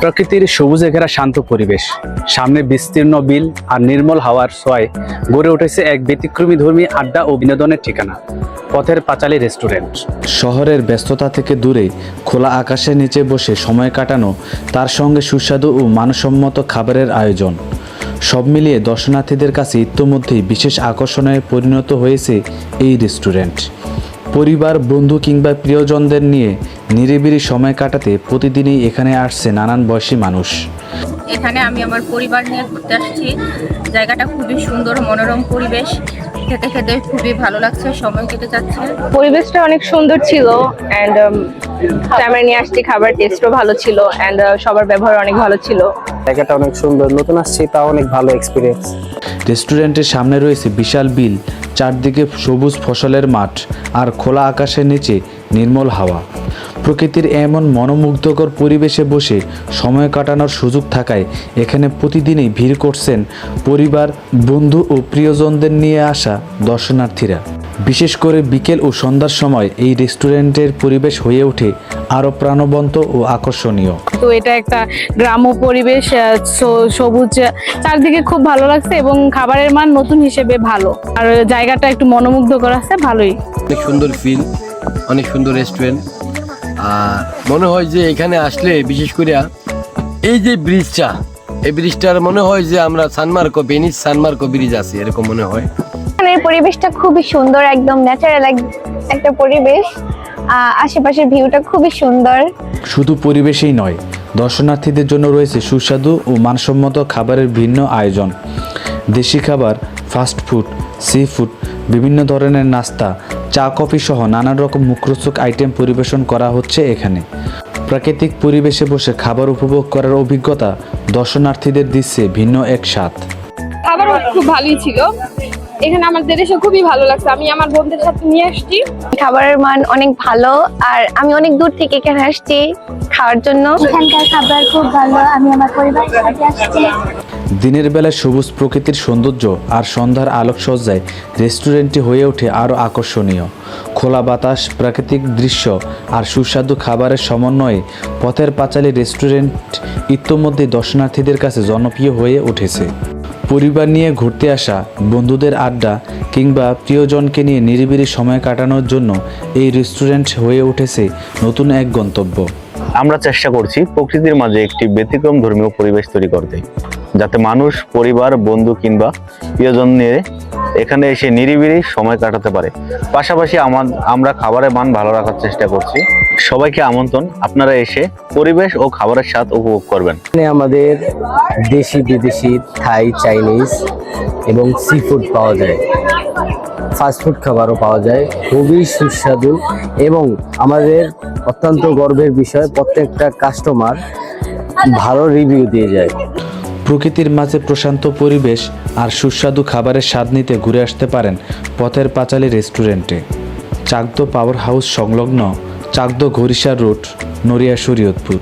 প্রকৃতির সবুজে ঘেরা শান্ত পরিবেশ, সামনে বিস্তীর্ণ বিল আর নির্মল হাওয়ার ছোঁয়ায় গড়ে উঠেছে এক ব্যতিক্রমী ধর্মী আড্ডা ও বিনোদনের ঠিকানা, পথের পাঁচালী রেস্টুরেন্ট। শহরের ব্যস্ততা থেকে দূরে খোলা আকাশের নিচে বসে সময় কাটানো, তার সঙ্গে সুস্বাদু ও মানসম্মত খাবারের আয়োজন, সব মিলিয়ে দর্শনার্থীদের কাছে ইতোমধ্যেই বিশেষ আকর্ষণে পরিণত হয়েছে এই রেস্টুরেন্ট। পরিবার, বন্ধু কিংবা প্রিয়জনদের নিয়ে নিরিবিলি সময় কাটাতে প্রতিদিনই এখানে আসছে নানান বয়সী মানুষ। এখানে আমি আমার পরিবার নিয়ে ঘুরতে আসছি। জায়গাটা খুবই সুন্দর, মনোরম পরিবেশ। খেতে খেতে খুবই ভালো লাগছে, সময় কেটে যাচ্ছে। পরিবেশটা অনেক সুন্দর ছিল অ্যান্ড ফ্যামিলি নিয়ে আসছি, খাবার টেস্টও ভালো ছিল অ্যান্ড সবার ব্যবহার অনেক ভালো ছিল। জায়গাটা অনেক সুন্দর, নতুন আসছি, তাও অনেক ভালো এক্সপিরিয়েন্স। রেস্টুরেন্টের সামনে রয়েছে বিশাল বিল, চারদিকে সবুজ ফসলের মাঠ আর খোলা আকাশের নিচে নির্মল হাওয়া। প্রকৃতির এমন মনোমুগ্ধকর পরিবেশে বসে সময় কাটানোর সুযোগ থাকায় এখানে প্রতিদিনই ভিড় করছেন পরিবার, বন্ধু ও প্রিয়জনদের নিয়ে আসা দর্শনার্থীরা। বিশেষ করে বিকেল ও সন্ধ্যার সময় এই রেস্টুরেন্টের পরিবেশ হয়ে ওঠে আরও প্রাণবন্ত ও আকর্ষণীয়। তো এটা একটা গ্রাম্য পরিবেশ, সবুজ চারদিকে খুব ভালো লাগছে এবং খাবারের মান নতুন হিসেবে ভালো, আর জায়গাটা একটু মনোমুগ্ধকর আছে, ভালোই। অনেক সুন্দর ফিল, অনেক সুন্দর রেস্টুরেন্ট। আর মনে হয় যে এখানে আসলে বিশেষ করে এই যে ব্রিজটা, এই ব্রিজটার মনে হয় যে আমরা সানমার্কো, ভেনিস সানমার্কো ব্রিজ আছি, এরকম মনে হয়। এখানের পরিবেশটা খুবই সুন্দর, একদম ন্যাচারাল একটা পরিবেশ। আশেপাশের ভিউটা খুবই সুন্দর। শুধু পরিবেশেই নয়, দর্শনার্থীদের জন্য রয়েছে সুস্বাদু ও মানসম্মত খাবারের ভিন্ন আয়োজন। দেশি খাবার, ফাস্ট ফুড, সি ফুড, বিভিন্ন ধরনের নাস্তা, চা, কফি সহ নানান রকম মুখরোচক আইটেম পরিবেশন করা হচ্ছে এখানে। প্রাকৃতিক পরিবেশে বসে খাবার উপভোগ করার অভিজ্ঞতা দর্শনার্থীদের দিচ্ছে ভিন্ন এক স্বাদ। খাবারও খুব ভালোই ছিল, এখানে আমাদের এসে খুবই ভালো লাগছে। আমি আমার বন্ধুদের সাথে নিয়ে আসছি। খাবারের মান অনেক ভালো, আর আমি অনেক দূর থেকে এখানে আসছি খাওয়ার জন্য। এখানকার খাবার খুব ভালো, আমি আমার পরিবারের সাথে আসছি। দিনের বেলা সবুজ প্রকৃতির সৌন্দর্য আর সন্ধ্যার আলোকসজ্জায় রেস্টুরেন্টটি হয়ে ওঠে আরও আকর্ষণীয়। খোলা বাতাস, প্রাকৃতিক দৃশ্য আর সুস্বাদু খাবারের সমন্বয়ে পথের পাঁচালী রেস্টুরেন্ট ইতোমধ্যে দর্শনার্থীদের কাছে জনপ্রিয় হয়ে উঠেছে। পরিবার নিয়ে ঘুরতে আসা, বন্ধুদের আড্ডা কিংবা প্রিয়জনকে নিয়ে নিরিবিলি সময় কাটানোর জন্য এই রেস্টুরেন্ট হয়ে উঠেছে নতুন এক গন্তব্য। আমরা চেষ্টা করছি প্রকৃতির মাঝে একটি ব্যতিক্রম ধর্মীয় পরিবেশ তৈরি করতে, যাতে মানুষ, পরিবার, বন্ধু কিংবা প্রিয়জন নিয়ে এখানে এসে নিরিবিলি সময় কাটাতে পারে। পাশাপাশি আমরা খাবারের মান ভালো রাখার চেষ্টা করছি। সবাইকে আমন্ত্রণ, আপনারা এসে পরিবেশ ও খাবারের স্বাদ উপভোগ করবেন। এখানে আমাদের দেশি, বিদেশি, থাই, চাইনিজ এবং সি ফুড পাওয়া যায়, ফাস্টফুড খাবারও পাওয়া যায়, খুবই সুস্বাদু। এবং আমাদের অত্যন্ত গর্বের বিষয়, প্রত্যেকটা কাস্টমার ভালো রিভিউ দিয়ে যায়। প্রকৃতির মাঝে প্রশান্ত পরিবেশ আর সুস্বাদু খাবারের স্বাদ নিতে ঘুরে আসতে পারেন পথের পাঁচালী রেস্টুরেন্টে। চাকদো পাওয়ার হাউস সংলগ্ন চাকদো ঘড়িসার রোড, নড়িয়া, শরীয়তপুর।